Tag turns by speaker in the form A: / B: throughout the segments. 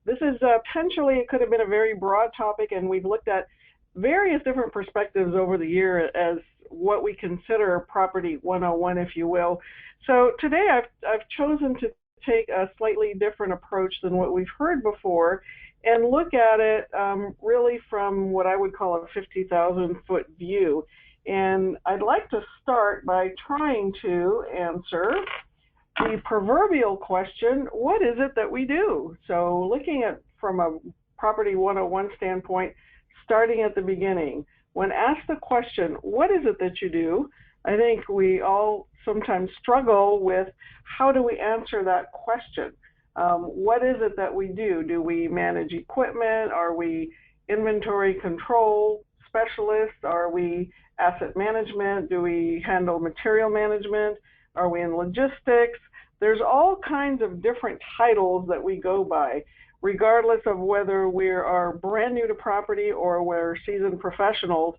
A: This is potentially, it could have been a very broad topic, and we've looked at various different perspectives over the year as what we consider Property 101, if you will. So today I've chosen to take a slightly different approach than what we've heard before and look at it really from what I would call a 50,000-foot view. And I'd like to start by trying to answer the proverbial question, what is it that we do? So looking at from a Property 101 standpoint, starting at the beginning, when asked the question, what is it that you do? I think we all sometimes struggle with how do we answer that question? What is it that we do? Do we manage equipment? Are we inventory control specialists? Are we asset management? Do we handle material management? Are we in logistics? There's all kinds of different titles that we go by, regardless of whether we are brand new to property or we're seasoned professionals.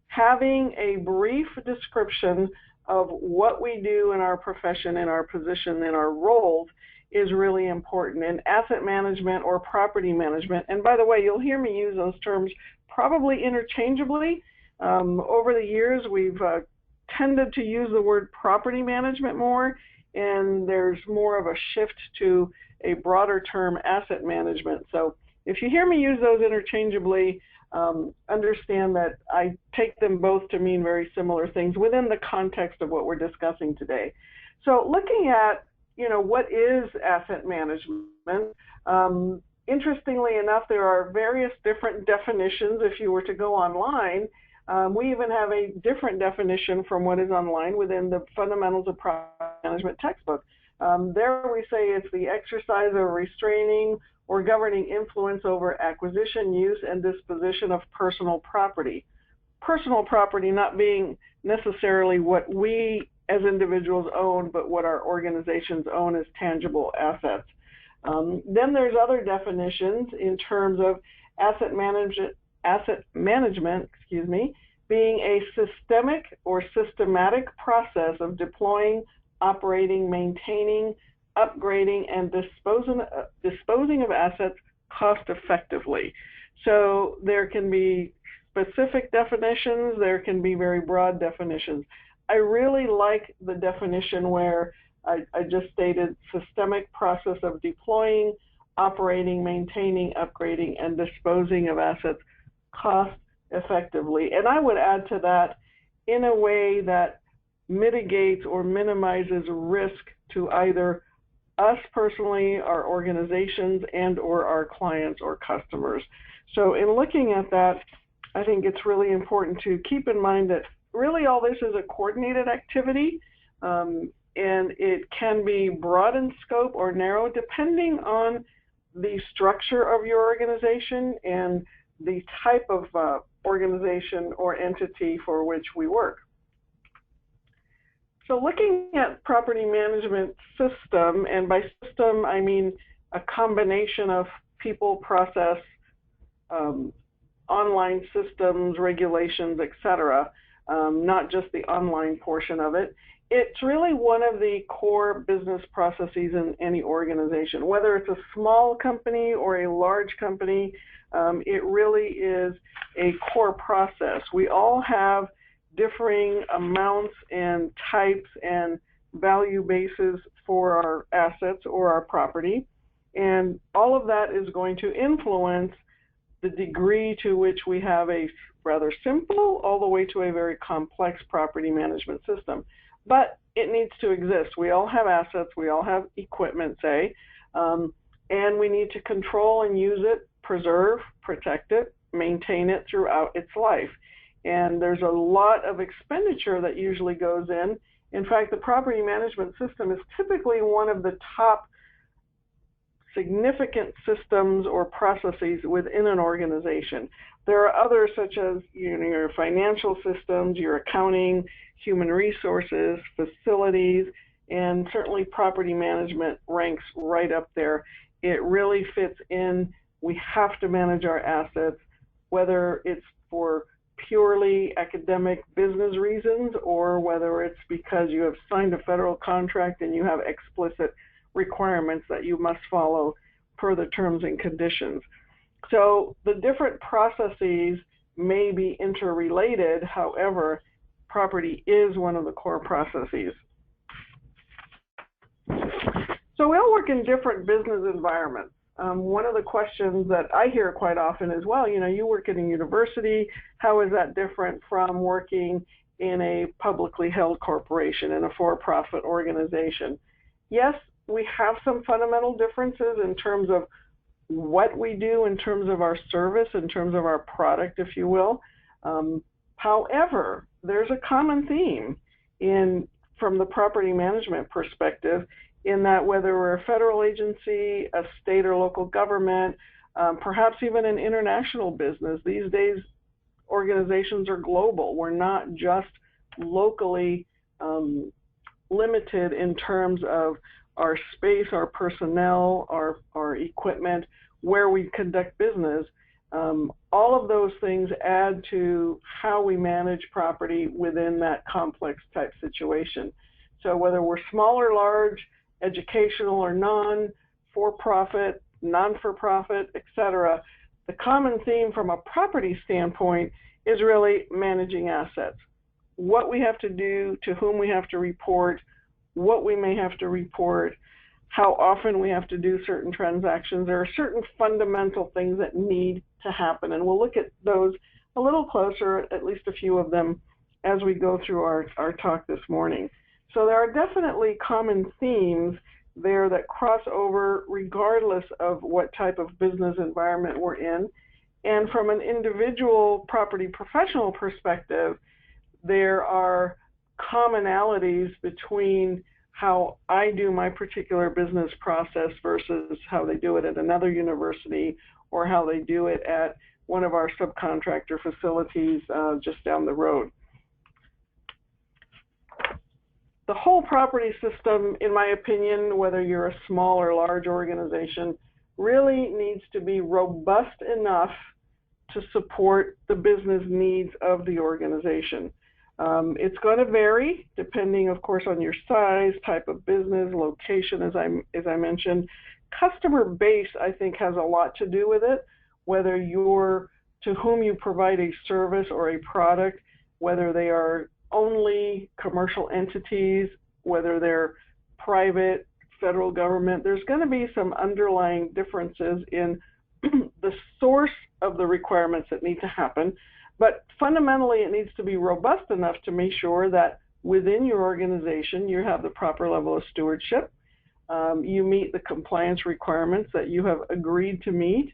A: Having a brief description of what we do in our profession, in our position, in our roles is really important. In asset management or property management, and by the way, you'll hear me use those terms probably interchangeably. Over the years, we've tended to use the word property management more, and there's more of a shift to a broader term, asset management. So if you hear me use those interchangeably, understand that I take them both to mean very similar things within the context of what we're discussing today. So looking at, what is asset management? Interestingly enough, there are various different definitions. If you were to go online, we even have a different definition from what is online within the Fundamentals of Property Management textbook. There we say it's the exercise of restraining or governing influence over acquisition, use, and disposition of personal property. Personal property not being necessarily what we as individuals own, but what our organizations own as tangible assets. Then there's other definitions in terms of asset management, being a systemic or systematic process of deploying, operating, maintaining, upgrading, and disposing of assets cost effectively. So there can be specific definitions, there can be very broad definitions. I really like the definition where I just stated systemic process of deploying, operating, maintaining, upgrading, and disposing of assets cost effectively. And I would add to that in a way that mitigates or minimizes risk to either us personally, our organizations, and or our clients or customers. So in looking at that, I think it's really important to keep in mind that really all this is a coordinated activity, and it can be broad in scope or narrow depending on the structure of your organization and the type of organization or entity for which we work. So looking at property management system, and by system I mean a combination of people, process, online systems, regulations, etc., not just the online portion of it. It's really one of the core business processes in any organization. Whether it's a small company or a large company, it really is a core process. We all have differing amounts and types and value bases for our assets or our property, and all of that is going to influence the degree to which we have a rather simple all the way to a very complex property management system. But it needs to exist. We all have assets, we all have equipment, say, and we need to control and use it, preserve, protect it, maintain it throughout its life. And there's a lot of expenditure that usually goes in. In fact, the property management system is typically one of the top significant systems or processes within an organization. There are others such as your financial systems, your accounting, human resources, facilities, and certainly property management ranks right up there. It really fits in. We have to manage our assets, whether it's for purely academic business reasons or whether it's because you have signed a federal contract and you have explicit requirements that you must follow. per the terms and conditions. So the different processes may be interrelated, however, property is one of the core processes. So we all work in different business environments. One of the questions that I hear quite often is, well, you work in a university, how is that different from working in a publicly held corporation, in a for-profit organization? Yes, we have some fundamental differences in terms of what we do, in terms of our service, in terms of our product, if you will. However, there's a common theme from the property management perspective, in that whether we're a federal agency, a state or local government, perhaps even an international business, these days organizations are global. We're not just locally limited in terms of our space, our personnel, our equipment, where we conduct business. All of those things add to how we manage property within that complex type situation. So whether we're small or large, educational or non-for-profit, non-for-profit, etc., the common theme from a property standpoint is really managing assets. What we have to do, to whom we have to report, what we may have to report, how often we have to do certain transactions. There are certain fundamental things that need to happen, and we'll look at those a little closer, at least a few of them, as we go through our talk this morning. So there are definitely common themes there that cross over regardless of what type of business environment we're in. And from an individual property professional perspective, there are commonalities between how I do my particular business process versus how they do it at another university, or how they do it at one of our subcontractor facilities just down the road. The whole property system, in my opinion, whether you're a small or large organization, really needs to be robust enough to support the business needs of the organization. It's going to vary depending, of course, on your size, type of business, location, as I mentioned. Customer base, I think, has a lot to do with it, whether you're to whom you provide a service or a product, whether they are only commercial entities, whether they're private, federal government. There's going to be some underlying differences in the source of the requirements that need to happen, but fundamentally it needs to be robust enough to make sure that within your organization you have the proper level of stewardship, you meet the compliance requirements that you have agreed to meet,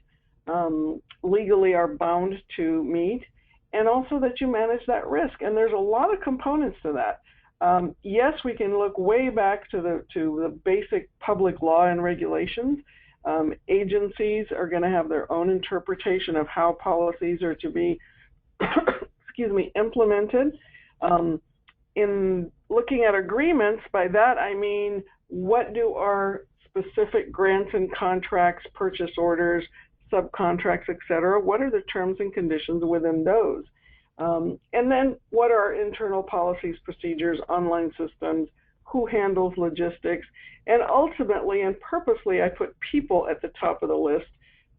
A: legally are bound to meet, and also that you manage that risk. And there's a lot of components to that. Yes, we can look way back to the basic public law and regulations. Agencies are going to have their own interpretation of how policies are to be implemented. In looking at agreements, by that I mean, what do our specific grants and contracts, purchase orders, subcontracts, etc., what are the terms and conditions within those? And then what are our internal policies, procedures, online systems, who handles logistics, and ultimately and purposely I put people at the top of the list,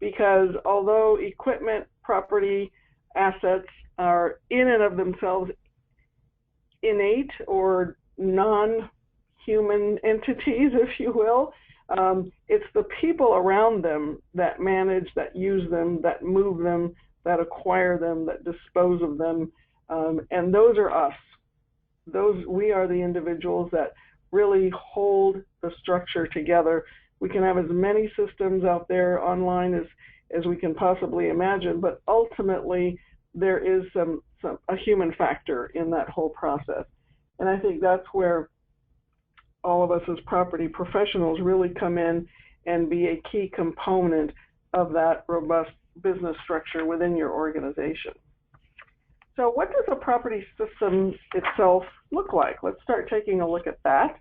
A: because although equipment, property, assets are in and of themselves innate or non-human entities, if you will, it's the people around them that manage, that use them, that move them, that acquire them, that dispose of them, and those are us. We are the individuals that really hold the structure together. We can have as many systems out there online as we can possibly imagine, but ultimately there is a human factor in that whole process. And I think that's where all of us as property professionals really come in and be a key component of that robust business structure within your organization. So what does a property system itself look like? Let's start taking a look at that.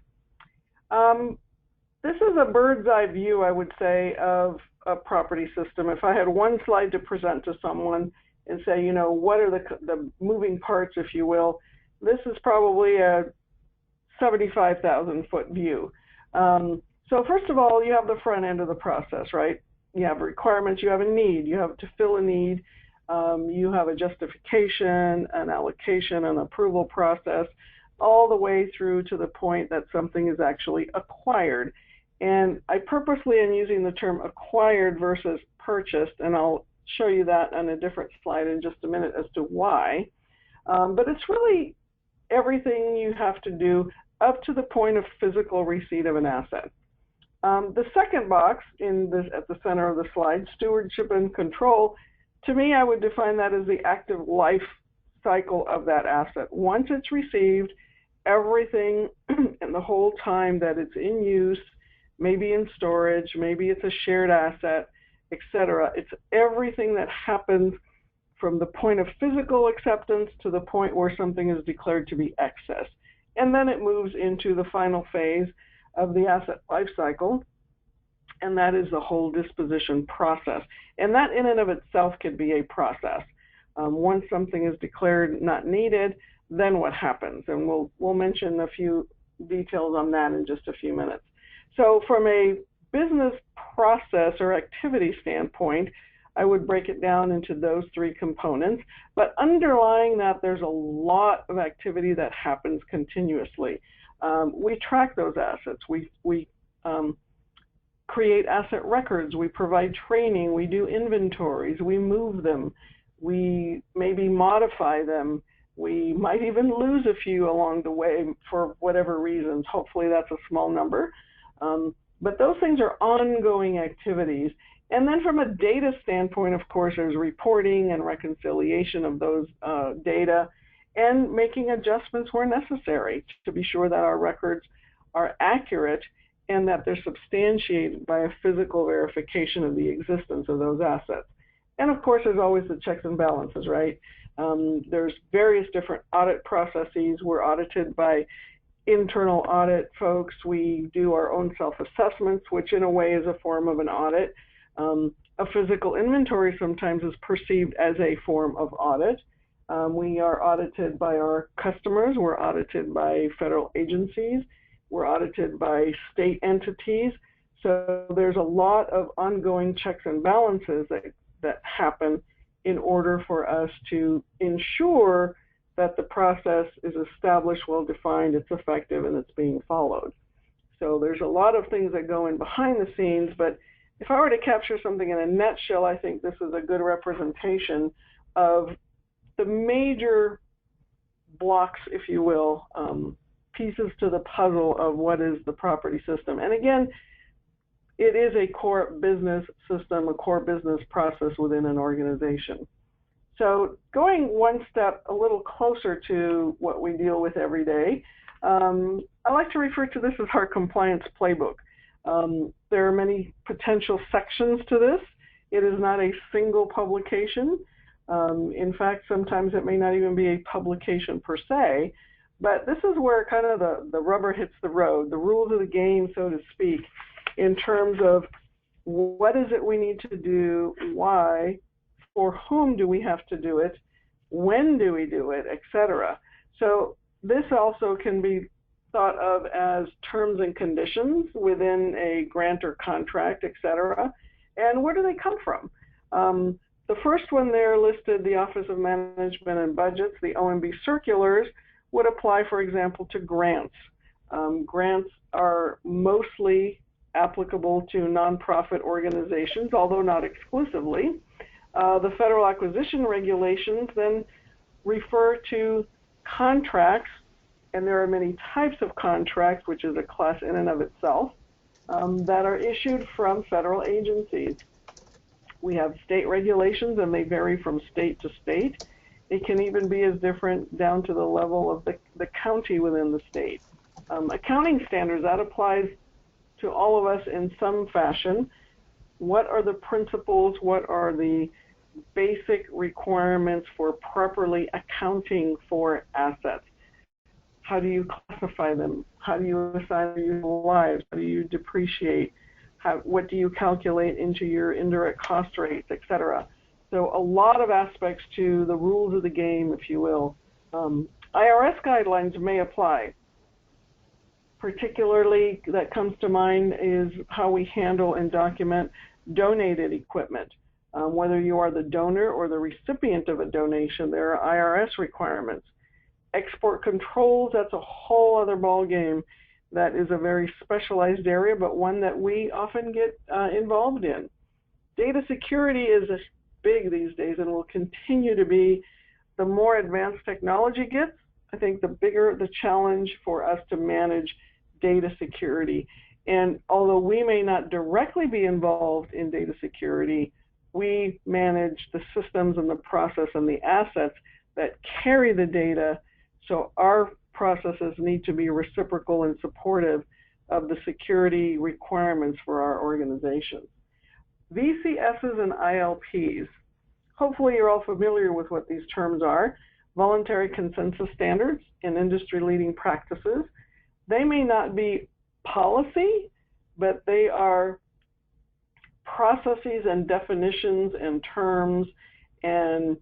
A: This is a bird's eye view, I would say, of a property system. If I had one slide to present to someone and say, what are the moving parts, if you will, this is probably a 75,000 foot view. So first of all, you have the front end of the process, right? you have requirements, you have a need, you have to fill a need, you have a justification, an allocation, an approval process, all the way through to the point that something is actually acquired. And I purposely am using the term acquired versus purchased, and I'll show you that on a different slide in just a minute as to why. But it's really everything you have to do up to the point of physical receipt of an asset. The second box at the center of the slide, stewardship and control, to me, I would define that as the active life cycle of that asset. Once it's received, everything and the whole time that it's in use, maybe in storage, maybe it's a shared asset, etc. It's everything that happens from the point of physical acceptance to the point where something is declared to be excess. And then it moves into the final phase of the asset life cycle, and that is the whole disposition process. And that in and of itself could be a process. Once something is declared not needed, then what happens? And we'll mention a few details on that in just a few minutes. So from a business process or activity standpoint, I would break it down into those three components. But underlying that, there's a lot of activity that happens continuously. We track those assets. We create asset records. We provide training. We do inventories. We move them. We maybe modify them. We might even lose a few along the way for whatever reasons. Hopefully that's a small number. But those things are ongoing activities. And then from a data standpoint, of course, there's reporting and reconciliation of those data and making adjustments where necessary to be sure that our records are accurate and that they're substantiated by a physical verification of the existence of those assets. And of course, there's always the checks and balances, right? There's various different audit processes. We're audited by internal audit folks. We do our own self-assessments, which in a way is a form of an audit. A physical inventory sometimes is perceived as a form of audit. We are audited by our customers. We're audited by federal agencies. We're audited by state entities. So there's a lot of ongoing checks and balances that happen in order for us to ensure that the process is established, well-defined, it's effective, and it's being followed. So there's a lot of things that go in behind the scenes, but if I were to capture something in a nutshell, I think this is a good representation of the major blocks, if you will, pieces to the puzzle of what is the property system. And again, it is a core business system, a core business process within an organization. So going one step a little closer to what we deal with every day, I like to refer to this as our compliance playbook. There are many potential sections to this. It is not a single publication. In fact, sometimes it may not even be a publication per se, but this is where kind of the rubber hits the road, the rules of the game, so to speak, in terms of what is it we need to do, why, for whom do we have to do it, when do we do it, etc. So this also can be thought of as terms and conditions within a grant or contract, etc. And where do they come from? The first one there listed, the Office of Management and Budgets, the OMB circulars, would apply, for example, to grants. Grants are mostly applicable to nonprofit organizations, although not exclusively. The federal acquisition regulations then refer to contracts, and there are many types of contracts, which is a class in and of itself, that are issued from federal agencies. We have state regulations, and they vary from state to state. It can even be as different down to the level of the county within the state. Accounting standards, that applies to all of us in some fashion. What are the principles? What are the basic requirements for properly accounting for assets? How do you classify them? How do you assign their useful lives? How do you depreciate? What do you calculate into your indirect cost rates, etc.? So a lot of aspects to the rules of the game, if you will. IRS guidelines may apply. Particularly, that comes to mind is how we handle and document donated equipment. Whether you are the donor or the recipient of a donation, there are IRS requirements. Export controls, that's a whole other ballgame. That is a very specialized area, but one that we often get involved in. Data security is big these days and will continue to be. The more advanced technology gets, I think the bigger the challenge for us to manage data security. And although we may not directly be involved in data security, we manage the systems and the process and the assets that carry the data. So our processes need to be reciprocal and supportive of the security requirements for our organizations. VCSs and ILPs. Hopefully you're all familiar with what these terms are. Voluntary consensus standards and industry-leading practices. They may not be policy, but they are processes and definitions and terms and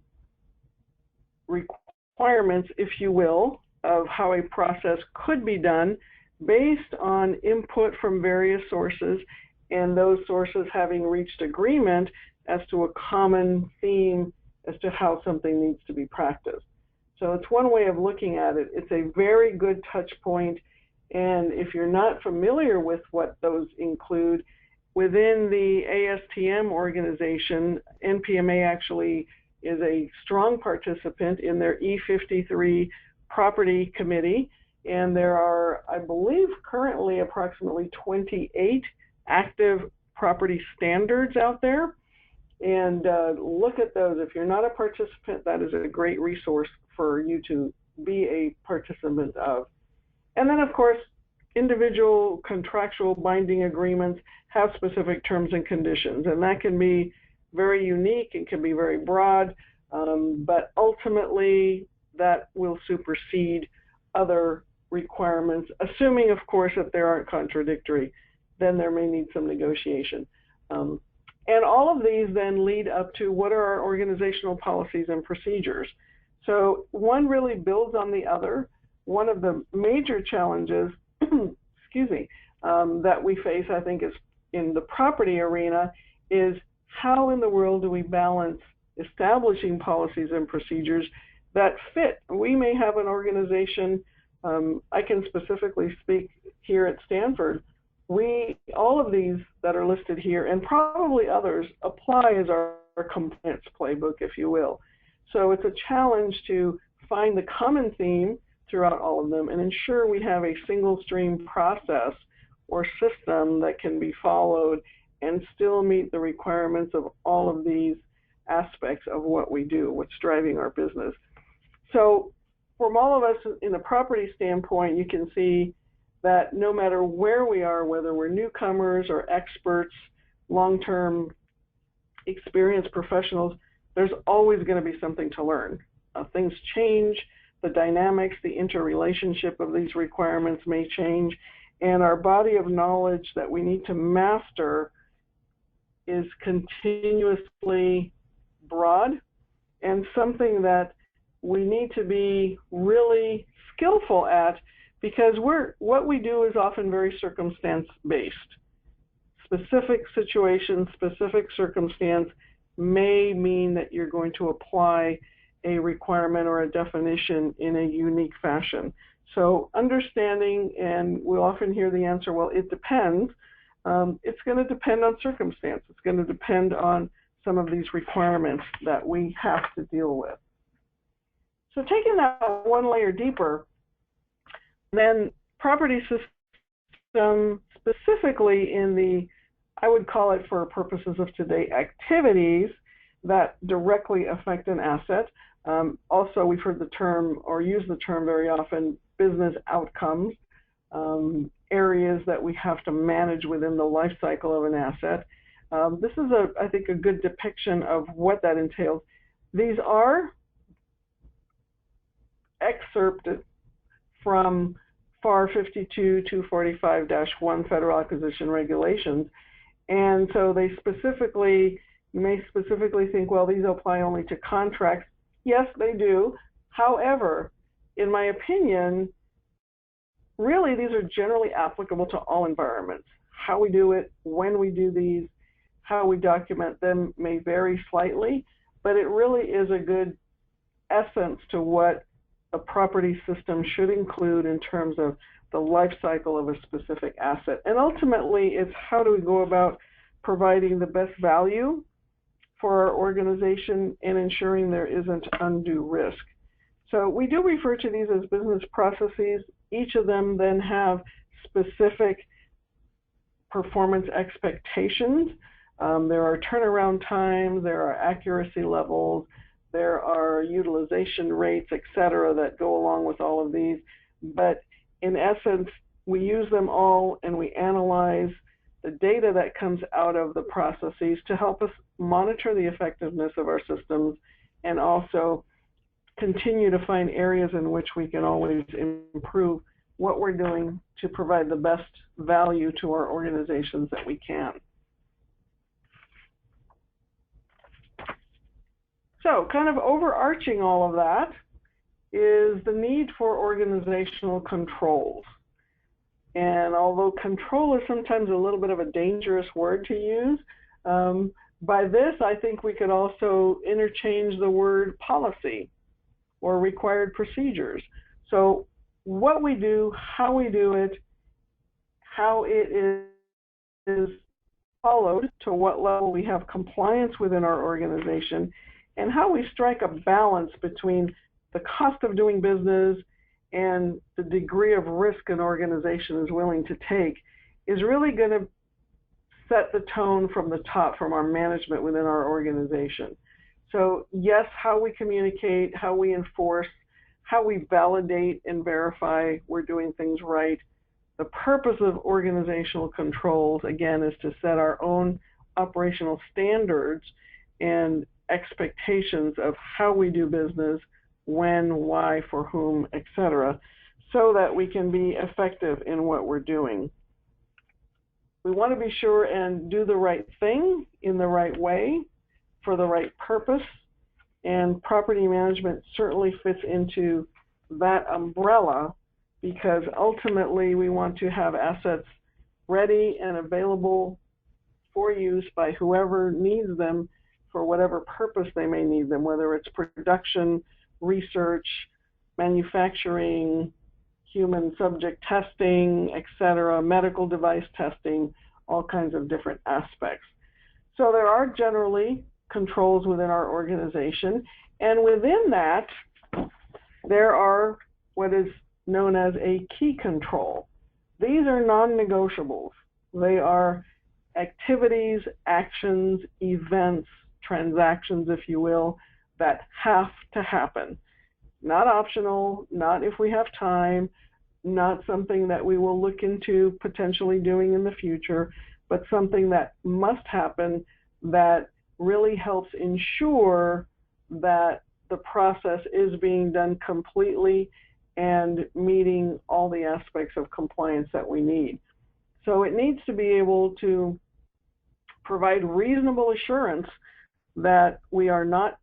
A: requirements, if you will, of how a process could be done based on input from various sources, and those sources having reached agreement as to a common theme as to how something needs to be practiced. So it's one way of looking at it. It's a very good touch point, and if you're not familiar with what those include, within the ASTM organization, NPMA actually is a strong participant in their E53 property committee, and there are, I believe, currently approximately 28 active property standards out there. And look at those. If you're not a participant, that is a great resource for you to be a participant of. And then, of course, individual contractual binding agreements have specific terms and conditions, and that can be very unique and can be very broad, but ultimately that will supersede other requirements, assuming, of course, that there aren't contradictory. Then there may need some negotiation. And all of these then lead up to what are our organizational policies and procedures. So one really builds on the other. One of the major challenges, excuse me, that we face, I think, is in the property arena, is how in the world do we balance establishing policies and procedures that fit? We may have an organization, I can specifically speak here at Stanford, all of these that are listed here, and probably others, apply as our compliance playbook, if you will. So it's a challenge to find the common theme throughout all of them and ensure we have a single stream process or system that can be followed and still meet the requirements of all of these aspects of what we do, what's driving our business. So from all of us in a property standpoint, you can see that no matter where we are, whether we're newcomers or experts, long-term experienced professionals, there's always going to be something to learn. Things change, the dynamics, the interrelationship of these requirements may change, and our body of knowledge that we need to master is continuously broad and something that we need to be really skillful at, because what we do is often very circumstance-based. Specific situation, specific circumstance may mean that you're going to apply a requirement or a definition in a unique fashion. So understanding, and we'll often hear the answer, well, it depends. It's going to depend on circumstance. It's going to depend on some of these requirements that we have to deal with. So taking that one layer deeper, then property system, specifically in the, I would call it for purposes of today, activities that directly affect an asset. Also, we've heard the term, or use the term very often, business outcomes, areas that we have to manage within the life cycle of an asset. This is, I think, a good depiction of what that entails. These are excerpted from FAR 52-245-1 Federal Acquisition Regulations. And so they specifically, you may specifically think, well, these apply only to contracts. Yes, they do. However, in my opinion, really these are generally applicable to all environments. How we do it, when we do these, how we document them may vary slightly, but it really is a good essence to what a property system should include in terms of the life cycle of a specific asset. And ultimately, it's how do we go about providing the best value for our organization and ensuring there isn't undue risk. So we do refer to these as business processes. Each of them then have specific performance expectations. There are turnaround times, there are accuracy levels, there are utilization rates, et cetera, that go along with all of these. But in essence, we use them all and we analyze the data that comes out of the processes to help us monitor the effectiveness of our systems and also continue to find areas in which we can always improve what we're doing to provide the best value to our organizations that we can. So kind of overarching all of that is the need for organizational controls. And although control is sometimes a little bit of a dangerous word to use, by this I think we could also interchange the word policy or required procedures. So what we do, how we do it, how it is followed, to what level we have compliance within our organization, and how we strike a balance between the cost of doing business and the degree of risk an organization is willing to take is really going to set the tone from the top, from our management within our organization. So yes, how we communicate, how we enforce, how we validate and verify we're doing things right. The purpose of organizational controls, again, is to set our own operational standards and expectations of how we do business, when, why, for whom, etc., so that we can be effective in what we're doing. We want to be sure and do the right thing in the right way for the right purpose, and property management certainly fits into that umbrella, because ultimately we want to have assets ready and available for use by whoever needs them for whatever purpose they may need them, whether it's production, research, manufacturing, human subject testing, etc., medical device testing, all kinds of different aspects. So there are generally controls within our organization, and within that there are what is known as a key control. These are non-negotiables. They are activities, actions, events, transactions, if you will, that have to happen. Not optional, not if we have time, not something that we will look into potentially doing in the future, but something that must happen that really helps ensure that the process is being done completely and meeting all the aspects of compliance that we need. So it needs to be able to provide reasonable assurance that we are not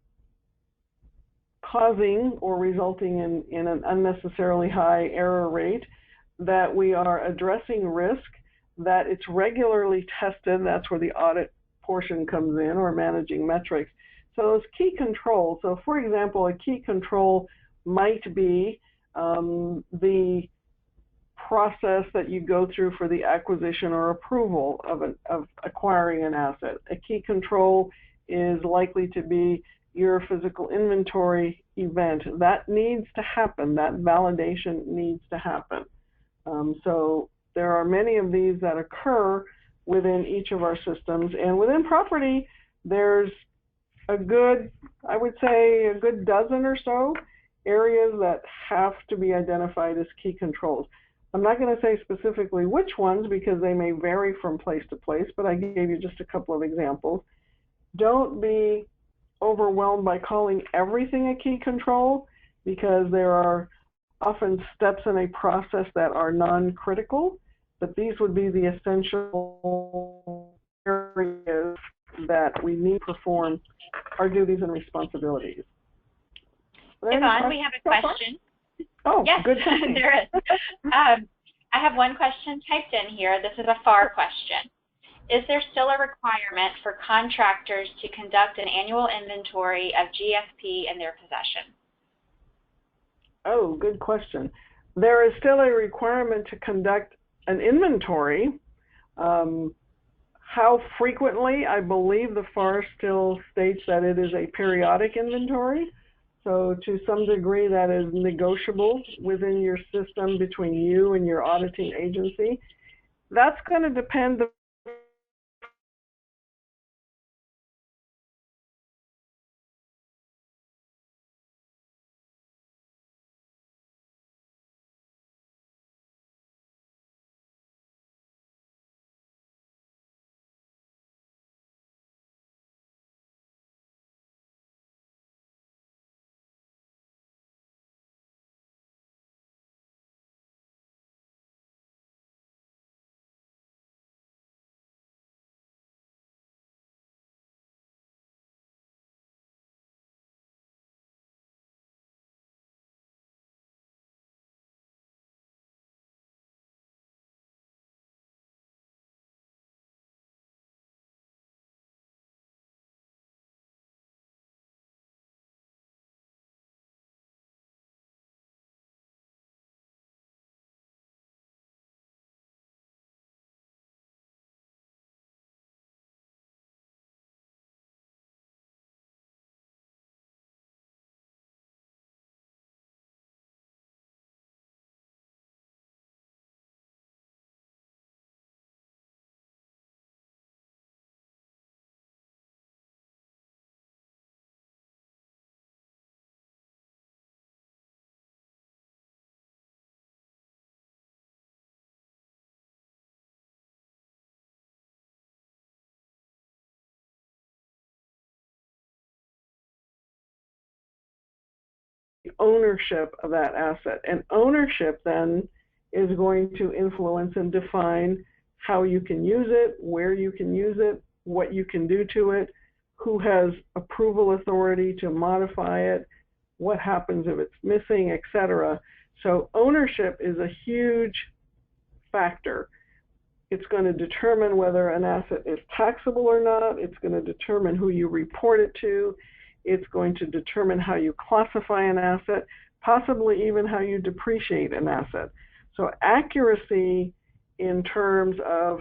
A: causing or resulting in an unnecessarily high error rate, that we are addressing risk, that it's regularly tested. That's where the audit portion comes in, or managing metrics. So those key controls, so for example, a key control might be the process that you go through for the acquisition or approval of acquiring an asset. A key control is likely to be your physical inventory event. That needs to happen. That validation needs to happen. So there are many of these that occur within each of our systems. And within property, there's a good, I would say, a good dozen or so areas that have to be identified as key controls. I'm not going to say specifically which ones because they may vary from place to place, but I gave you just a couple of examples. Don't be overwhelmed by calling everything a key control, because there are often steps in a process that are non-critical, but these would be the essential areas that we need to perform our duties and responsibilities.
B: Yvonne, we have a question.
A: Oh,
B: yes,
A: good.
B: There is. I have one question typed in here. This is a FAR question. Is there still a requirement for contractors to conduct an annual inventory of GFP in their possession?
A: Oh, good question. There is still a requirement to conduct an inventory. How frequently? I believe the FAR still states that it is a periodic inventory. So to some degree that is negotiable within your system between you and your auditing agency. That's going to depend ownership of that asset. And ownership then is going to influence and define how you can use it, where you can use it, what you can do to it, who has approval authority to modify it, what happens if it's missing, etc. So ownership is a huge factor. It's going to determine whether an asset is taxable or not. It's going to determine who you report it to. It's going to determine how you classify an asset, possibly even how you depreciate an asset. So accuracy in terms of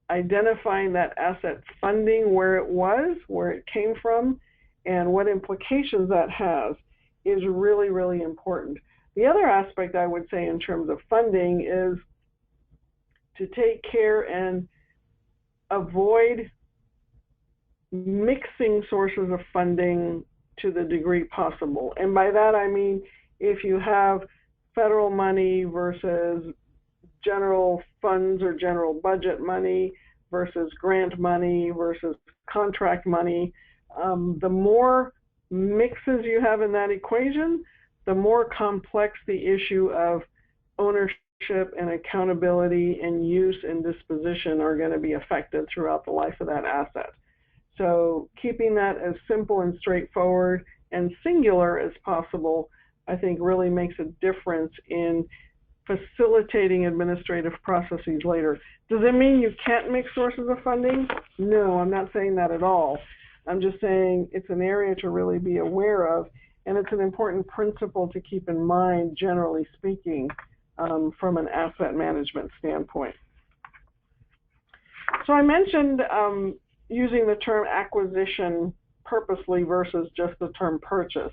A: identifying that asset funding, where it was, where it came from, and what implications that has is really, really important. The other aspect I would say in terms of funding is to take care and avoid mixing sources of funding to the degree possible. And by that I mean if you have federal money versus general funds or general budget money versus grant money versus contract money, the more mixes you have in that equation, the more complex the issue of ownership and accountability and use and disposition are going to be affected throughout the life of that asset. So keeping that as simple and straightforward and singular as possible, I think really makes a difference in facilitating administrative processes later. Does it mean you can't mix sources of funding? No, I'm not saying that at all. I'm just saying it's an area to really be aware of, and it's an important principle to keep in mind, generally speaking, from an asset management standpoint. So I mentioned using the term acquisition purposely versus just the term purchase.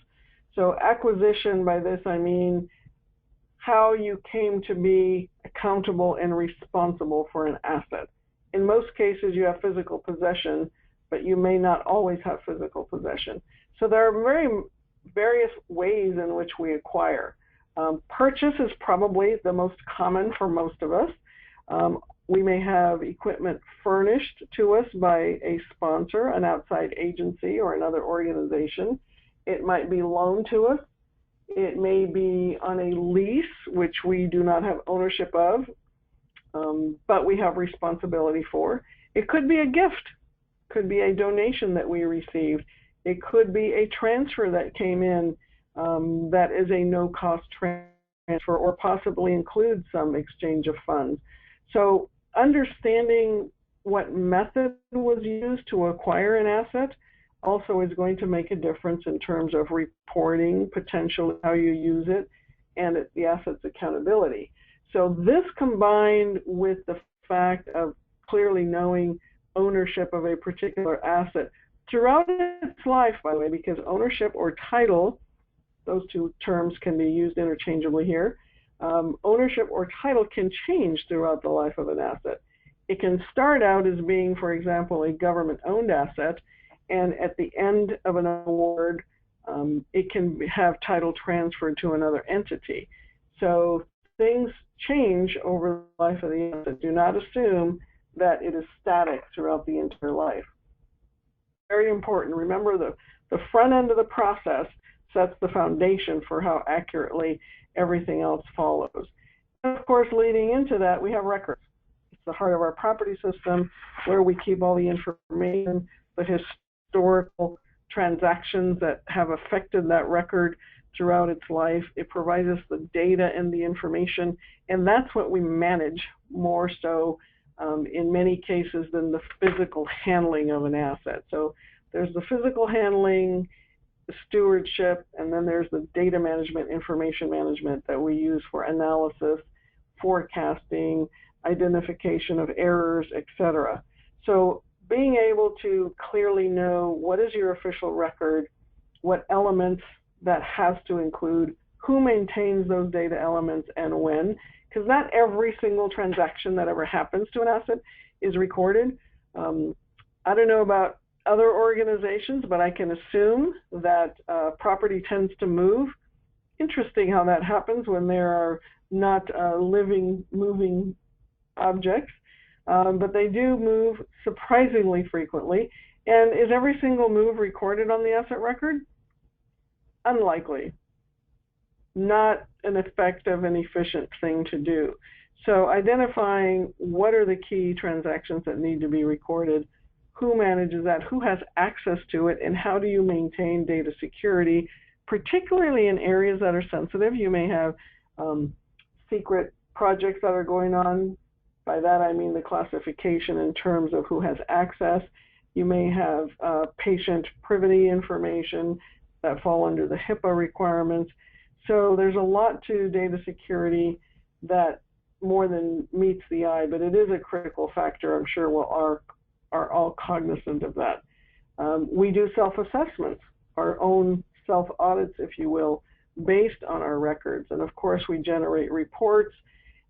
A: So acquisition, by this I mean how you came to be accountable and responsible for an asset. In most cases you have physical possession, but you may not always have physical possession. So there are various ways in which we acquire. Purchase is probably the most common for most of us. We may have equipment furnished to us by a sponsor, an outside agency, or another organization. It might be loaned to us. It may be on a lease, which we do not have ownership of, but we have responsibility for. It could be a gift, could be a donation that we received. It could be a transfer that came in that is a no-cost transfer or possibly includes some exchange of funds. So understanding what method was used to acquire an asset also is going to make a difference in terms of reporting, potentially how you use it, and the asset's accountability. So this combined with the fact of clearly knowing ownership of a particular asset throughout its life, by the way, because ownership or title, those two terms can be used interchangeably here. Ownership or title can change throughout the life of an asset. It can start out as being, for example, a government-owned asset, and at the end of an award, it can have title transferred to another entity. So things change over the life of the asset. Do not assume that it is static throughout the entire life. Very important. Remember, the front end of the process sets the foundation for how accurately everything else follows. And of course, leading into that, we have records. It's the heart of our property system, where we keep all the information, the historical transactions that have affected that record throughout its life. It provides us the data and the information, and that's what we manage more so in many cases than the physical handling of an asset. So there's the physical handling, the stewardship, and then there's the data management, information management that we use for analysis, forecasting, identification of errors, etc. So being able to clearly know what is your official record, what elements that has to include, who maintains those data elements and when, because not every single transaction that ever happens to an asset is recorded. I don't know about other organizations, but I can assume that property tends to move. Interesting how that happens when there are not living, moving objects, but they do move surprisingly frequently. And is every single move recorded on the asset record? Unlikely. Not an effective and efficient thing to do. So identifying what are the key transactions that need to be recorded, who manages that, who has access to it, and how do you maintain data security, particularly in areas that are sensitive. You may have secret projects that are going on. By that I mean the classification in terms of who has access. You may have patient privity information that fall under the HIPAA requirements. So there's a lot to data security that more than meets the eye, but it is a critical factor. I'm sure we are all cognizant of that. We do self-assessments, our own self-audits, if you will, based on our records. And of course, we generate reports.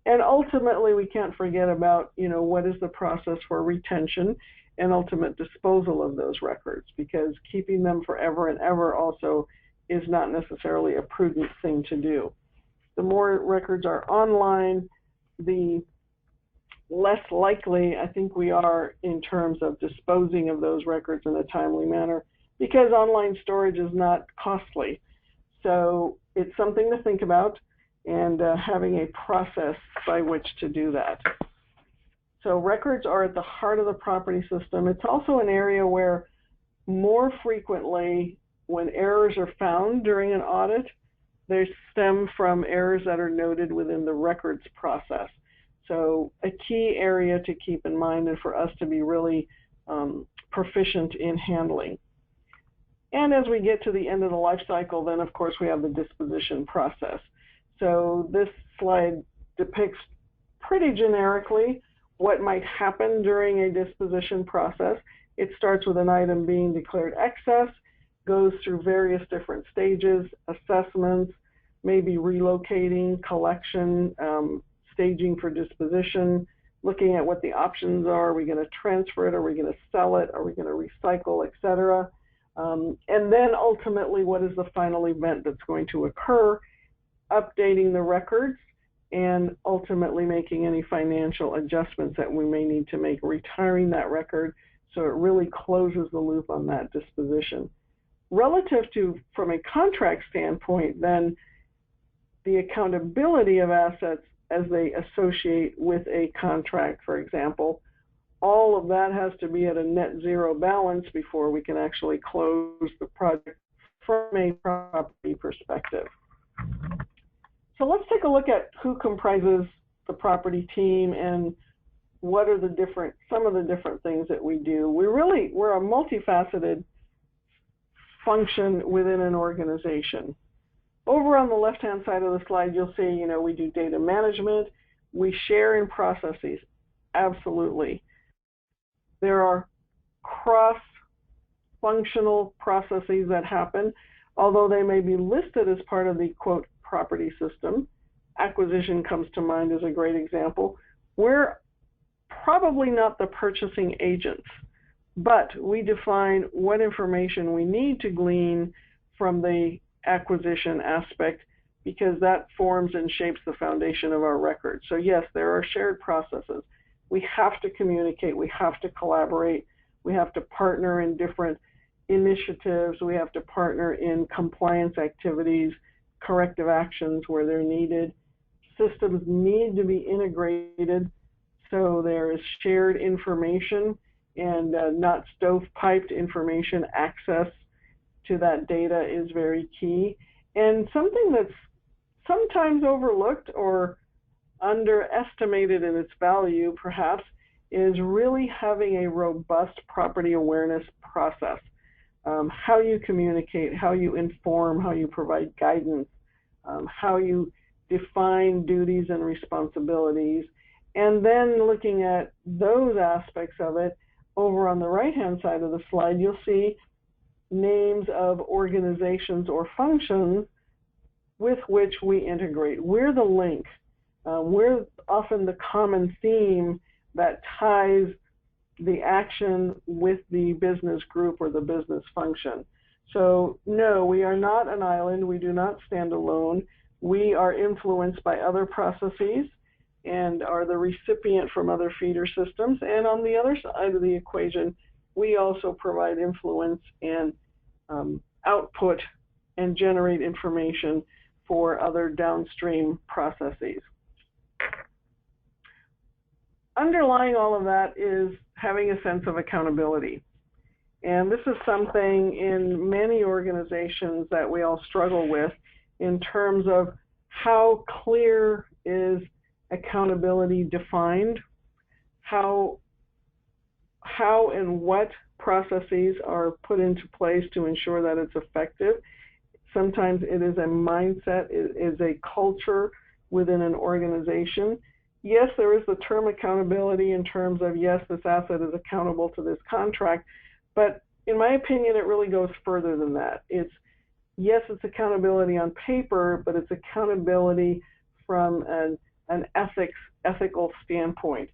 A: And ultimately, we can't forget about, what is the process for retention and ultimate disposal of those records, because keeping them forever and ever also is not necessarily a prudent thing to do. The more records are online, the less likely I think we are in terms of disposing of those records in a timely manner, because online storage is not costly. So it's something to think about, and having a process by which to do that. So records are at the heart of the property system. It's also an area where more frequently, when errors are found during an audit, they stem from errors that are noted within the records process. So a key area to keep in mind and for us to be really proficient in handling. And as we get to the end of the life cycle, then of course we have the disposition process. So this slide depicts pretty generically what might happen during a disposition process. It starts with an item being declared excess, goes through various different stages, assessments, maybe relocating, collection, staging for disposition, looking at what the options are. Are we going to transfer it? Are we going to sell it? Are we going to recycle, etc.? And then ultimately, what is the final event that's going to occur? Updating the records and ultimately making any financial adjustments that we may need to make, retiring that record so it really closes the loop on that disposition. Relative to, from a contract standpoint, then the accountability of assets as they associate with a contract, for example, all of that has to be at a net zero balance before we can actually close the project from a property perspective. So let's take a look at who comprises the property team and what are some of the different things that we do. We're a multifaceted function within an organization. Over on the left-hand side of the slide, you'll see, we do data management. We share in processes. Absolutely. There are cross-functional processes that happen, although they may be listed as part of the, quote, property system. Acquisition comes to mind as a great example. We're probably not the purchasing agents, but we define what information we need to glean from the acquisition aspect, because that forms and shapes the foundation of our record. So yes, there are shared processes. We have to communicate, we have to collaborate, we have to partner in different initiatives, we have to partner in compliance activities, corrective actions where they're needed. Systems need to be integrated so there is shared information and not stovepiped information. Access to that data is very key. And something that's sometimes overlooked or underestimated in its value, perhaps, is really having a robust property awareness process. How you communicate, how you inform, how you provide guidance, how you define duties and responsibilities, and then looking at those aspects of it. Over on the right-hand side of the slide, you'll see names of organizations or functions with which we integrate. We're the link. We're often the common theme that ties the action with the business group or the business function. So no, we are not an island. We do not stand alone. We are influenced by other processes and are the recipient from other feeder systems. And on the other side of the equation, we also provide influence and output and generate information for other downstream processes. Underlying all of that is having a sense of accountability. And this is something in many organizations that we all struggle with in terms of how clear is accountability defined, how and what processes are put into place to ensure that it's effective. Sometimes it is a mindset, it is a culture within an organization. Yes, there is the term accountability in terms of, yes, this asset is accountable to this contract, but in my opinion, it really goes further than that. Yes, it's accountability on paper, but it's accountability from an ethical standpoint.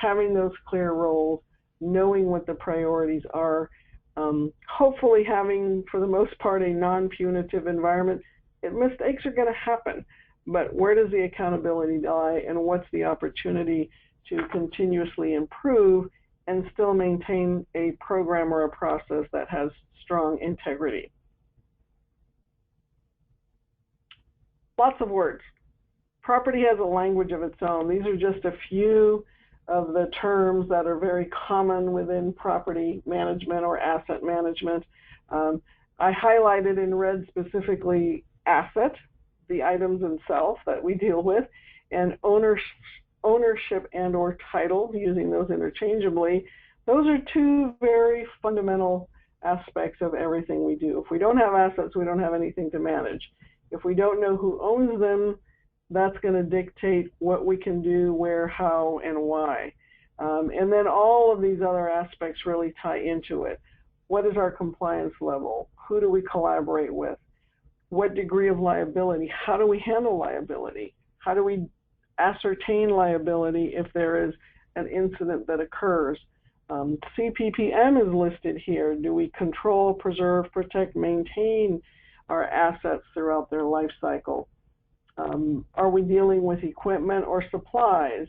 A: Having those clear roles, knowing what the priorities are, hopefully having, for the most part, a non-punitive environment. Mistakes are going to happen, but where does the accountability lie, and what's the opportunity to continuously improve and still maintain a program or a process that has strong integrity? Lots of words. Property has a language of its own. These are just a few of the terms that are very common within property management or asset management. I highlighted in red specifically asset, the items themselves that we deal with, and ownership and or title, using those interchangeably. Those are two very fundamental aspects of everything we do. If we don't have assets, we don't have anything to manage. If we don't know who owns them, that's going to dictate what we can do, where, how, and why. And then all of these other aspects really tie into it. What is our compliance level? Who do we collaborate with? What degree of liability? How do we handle liability? How do we ascertain liability if there is an incident that occurs? CPPM is listed here. Do we control, preserve, protect, maintain our assets throughout their life cycle? Are we dealing with equipment or supplies?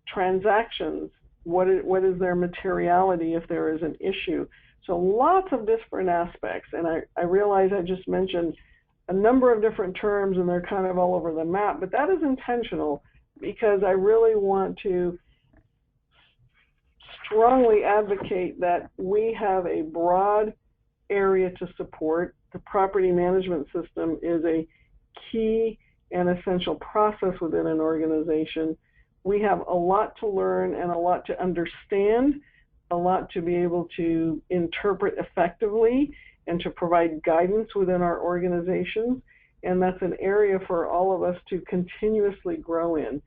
A: Transactions, what is their materiality if there is an issue? So lots of different aspects, and I realize I just mentioned a number of different terms and they're kind of all over the map, but that is intentional because I really want to strongly advocate that we have a broad area to support. The property management system is a key and essential process within an organization, we have a lot to learn and a lot to understand, a lot to be able to interpret effectively and to provide guidance within our organizations. And that's an area for all of us to continuously grow in.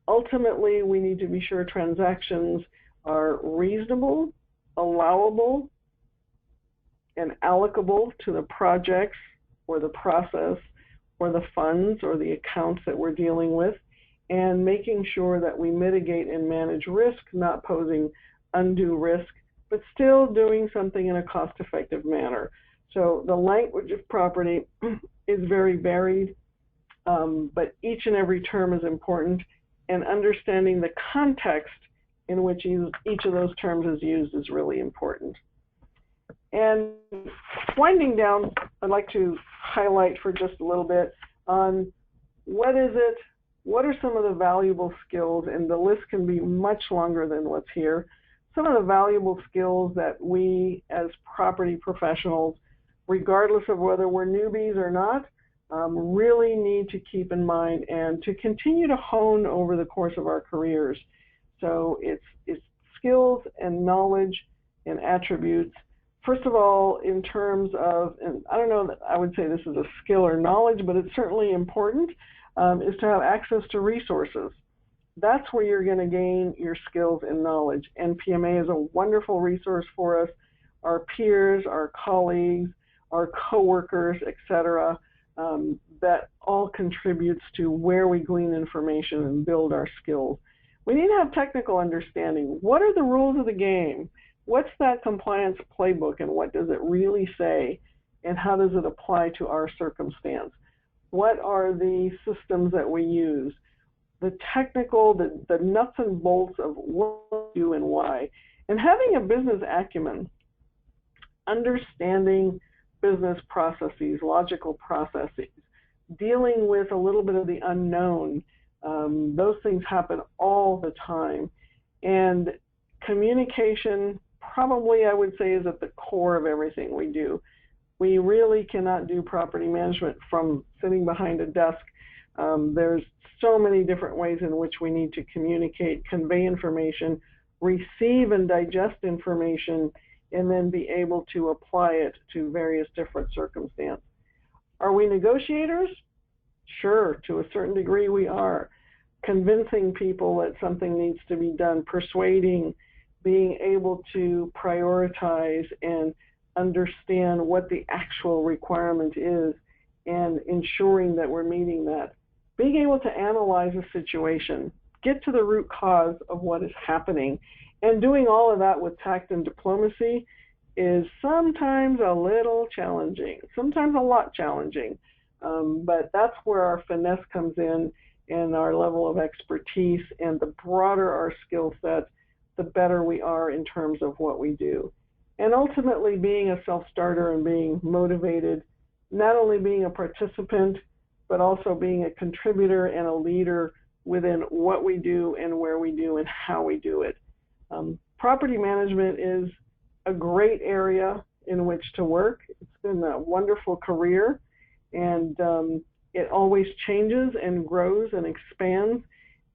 A: Ultimately, we need to be sure transactions are reasonable, allowable, and allocable to the projects or the process or the funds or the accounts that we're dealing with, and making sure that we mitigate and manage risk, not posing undue risk, but still doing something in a cost-effective manner. So the language of property is very varied, but each and every term is important, and understanding the context in which each of those terms is used is really important. And winding down, I'd like to highlight for just a little bit on what are some of the valuable skills, and the list can be much longer than what's here. Some of the valuable skills that we as property professionals, regardless of whether we're newbies or not, really need to keep in mind and to continue to hone over the course of our careers. So it's skills and knowledge and attributes. First of all, in terms of, and I don't know that I would say this is a skill or knowledge, but it's certainly important, is to have access to resources. That's where you're going to gain your skills and knowledge. NPMA is a wonderful resource for us. Our peers, our colleagues, our coworkers, etc., that all contributes to where we glean information and build our skills. We need to have technical understanding. What are the rules of the game? What's that compliance playbook, and what does it really say, and how does it apply to our circumstance? What are the systems that we use? The technical, the nuts and bolts of what we do and why. And having a business acumen, understanding business processes, logical processes, dealing with a little bit of the unknown. Those things happen all the time. And communication, probably I would say, is at the core of everything we do. We really cannot do property management from sitting behind a desk. There's so many different ways in which we need to communicate, convey information, receive and digest information, and then be able to apply it to various different circumstances. Are we negotiators? Sure, to a certain degree we are. Convincing people that something needs to be done, persuading, being able to prioritize and understand what the actual requirement is and ensuring that we're meeting that. Being able to analyze a situation, get to the root cause of what is happening, and doing all of that with tact and diplomacy is sometimes a little challenging, sometimes a lot challenging, but that's where our finesse comes in and our level of expertise, and the broader our skill set, the better we are in terms of what we do. And ultimately being a self-starter and being motivated, not only being a participant, but also being a contributor and a leader within what we do and where we do and how we do it. Property management is a great area in which to work. It's been a wonderful career, and it always changes and grows and expands,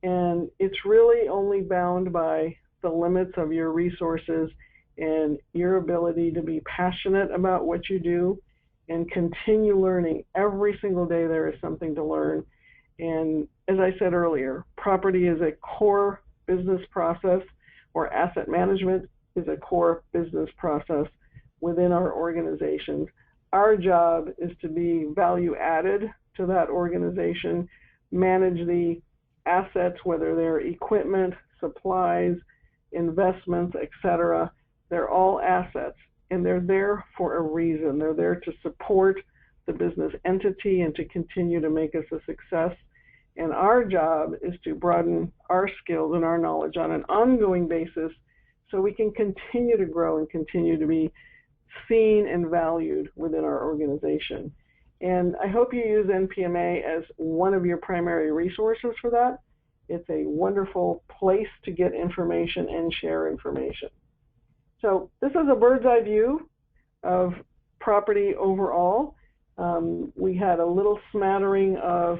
A: and it's really only bound by the limits of your resources and your ability to be passionate about what you do and continue learning. Every single day there is something to learn. And as I said earlier, property is a core business process, or asset management is a core business process within our organizations. Our job is to be value added to that organization, manage the assets, whether they're equipment, supplies, investments, etc. They're all assets, and they're there for a reason. They're there to support the business entity and to continue to make us a success. And our job is to broaden our skills and our knowledge on an ongoing basis so we can continue to grow and continue to be seen and valued within our organization. And I hope you use NPMA as one of your primary resources for that. It's a wonderful place to get information and share information. So this is a bird's eye view of property overall. We had a little smattering of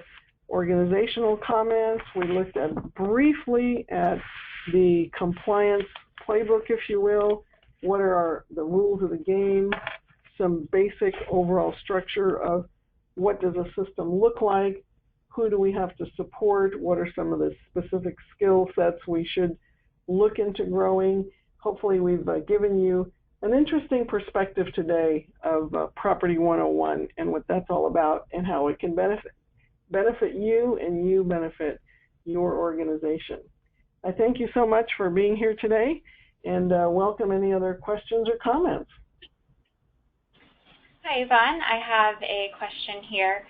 A: organizational comments. We looked at briefly at the compliance playbook, if you will. What are the rules of the game? Some basic overall structure of what does a system look like? Who do we have to support? What are some of the specific skill sets we should look into growing? Hopefully we've given you an interesting perspective today of Property 101 and what that's all about and how it can benefit you and you benefit your organization. I thank you so much for being here today and welcome any other questions or comments.
B: Hi, Yvonne. I have a question here.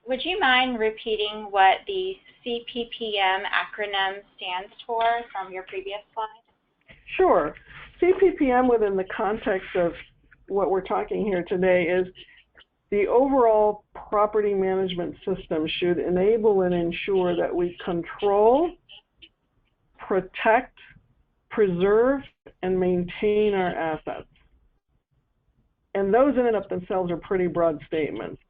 B: Would you mind repeating what the CPPM acronym stands for from your previous slide?
A: Sure. CPPM within the context of what we're talking here today is the overall property management system should enable and ensure that we control, protect, preserve, and maintain our assets. And those in and of themselves are pretty broad statements.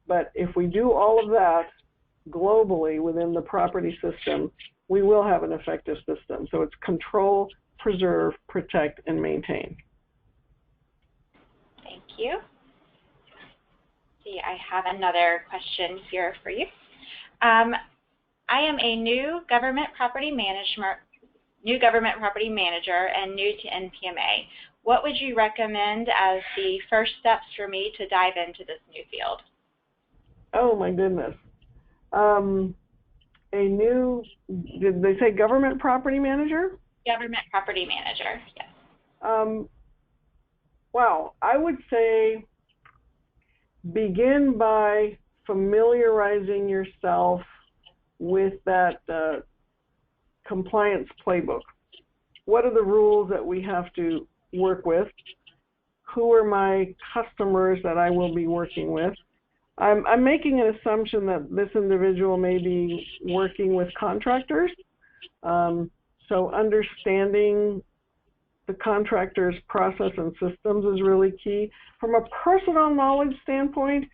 A: But if we do all of that globally within the property system, we will have an effective system. So it's control, preserve, protect, and maintain.
B: Thank you. See, I have another question here for you. I am a new government property manager and new to NPMA. What would you recommend as the first steps for me to dive into this new field?
A: Oh my goodness. Did they say government property manager?
B: Government property manager, yes.
A: Wow, I would say begin by familiarizing yourself with that compliance playbook. What are the rules that we have to work with? Who are my customers that I will be working with? I'm making an assumption that this individual may be working with contractors. So understanding the contractor's process and systems is really key. From a personal knowledge standpoint,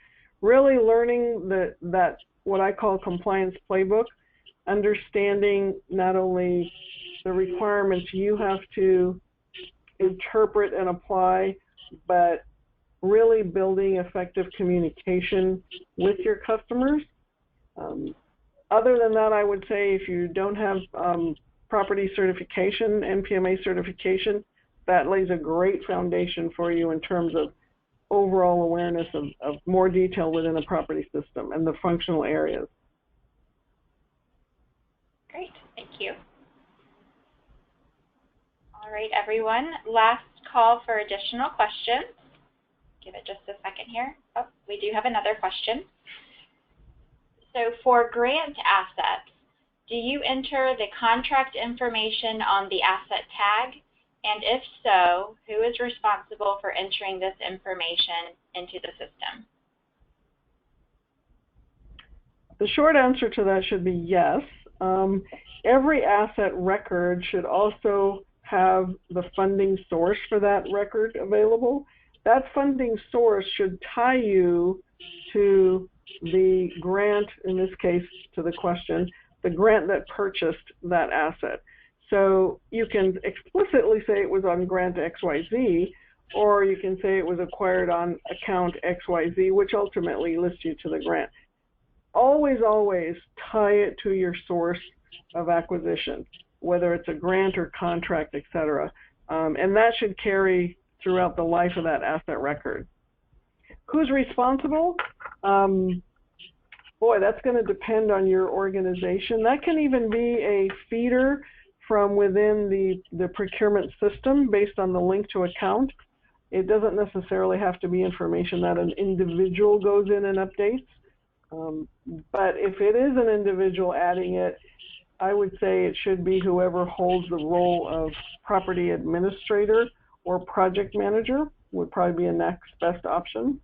A: really learning that what I call compliance playbook, understanding not only the requirements you have to interpret and apply, but really building effective communication with your customers. Other than that, I would say if you don't have property certification, NPMA certification, that lays a great foundation for you in terms of overall awareness of more detail within a property system and the functional areas.
B: Great, thank you. All right, everyone, last call for additional questions. Give it just a second here. Oh, we do have another question. So for grant assets, do you enter the contract information on the asset tag? And if so, who is responsible for entering this information into the system?
A: The short answer to that should be yes. Every asset record should also have the funding source for that record available. That funding source should tie you to the grant, in this case, to the question, the grant that purchased that asset. So you can explicitly say it was on grant XYZ, or you can say it was acquired on account XYZ, which ultimately lists you to the grant. Always, always tie it to your source of acquisition, whether it's a grant or contract, etc. And that should carry throughout the life of that asset record. Who's responsible? Boy, that's going to depend on your organization. That can even be a feeder from within the procurement system based on the link to account. It doesn't necessarily have to be information that an individual goes in and updates. But if it is an individual adding it, I would say it should be whoever holds the role of property administrator or project manager would probably be a next best option.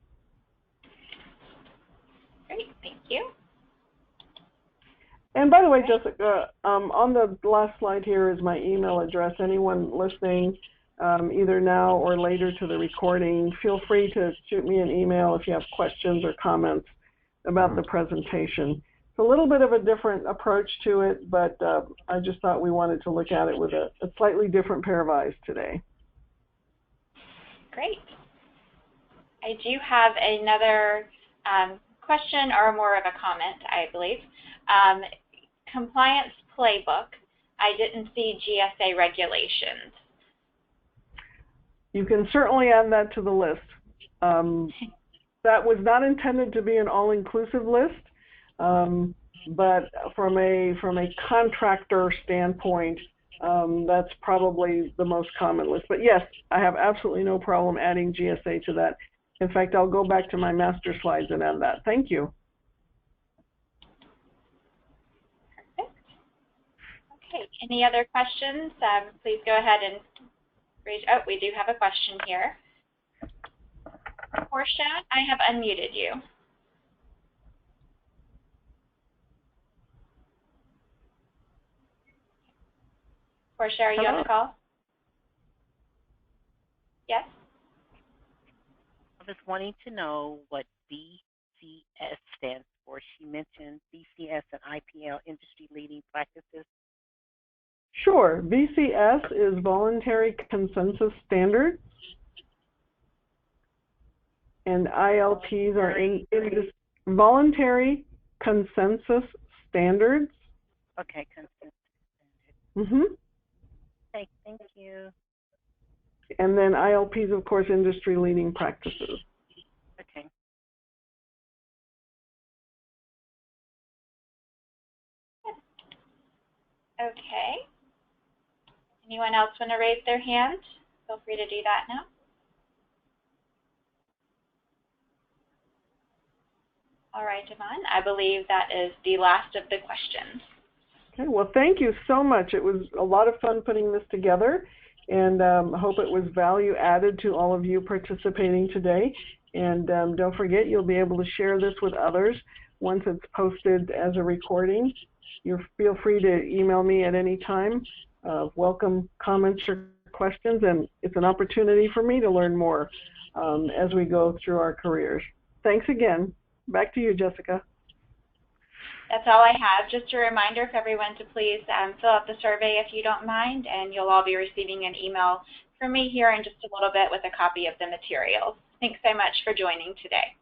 B: Great, thank you.
A: And by the way, Jessica, on the last slide here is my email address. Anyone listening, either now or later to the recording, feel free to shoot me an email if you have questions or comments about the presentation. It's a little bit of a different approach to it, but I just thought we wanted to look at it with a slightly different pair of eyes today.
B: Great. I do have another question, or more of a comment, I believe. Compliance Playbook. I didn't see GSA regulations.
A: You can certainly add that to the list. That was not intended to be an all-inclusive list, but from a contractor standpoint, that's probably the most common list. But yes, I have absolutely no problem adding GSA to that. In fact, I'll go back to my master slides and add that. Thank you.
B: Perfect. Okay, any other questions? Please go ahead and raise. Oh, we do have a question here. Portia, I have unmuted you. Portia, are you on the call? Yes?
C: I was wanting to know what VCS stands for. She mentioned VCS and IPL, industry leading practices.
A: Sure. VCS is Voluntary Consensus Standards, and ILPs are Voluntary Consensus Standards.
C: Okay, consensus standards.
A: Mm-hmm.
C: Okay, thank you.
A: And then ILPs, of course, industry leading practices.
C: Okay.
B: Okay. Anyone else want to raise their hand? Feel free to do that now. All right, Yvonne, I believe that is the last of the questions.
A: Okay, well, thank you so much. It was a lot of fun putting this together, and I hope it was value added to all of you participating today. And don't forget, you'll be able to share this with others once it's posted as a recording. You feel free to email me at any time. Welcome comments or questions, and it's an opportunity for me to learn more as we go through our careers. Thanks again. Back to you, Jessica.
B: That's all I have. Just a reminder for everyone to please fill out the survey if you don't mind, and you'll all be receiving an email from me here in just a little bit with a copy of the materials. Thanks so much for joining today.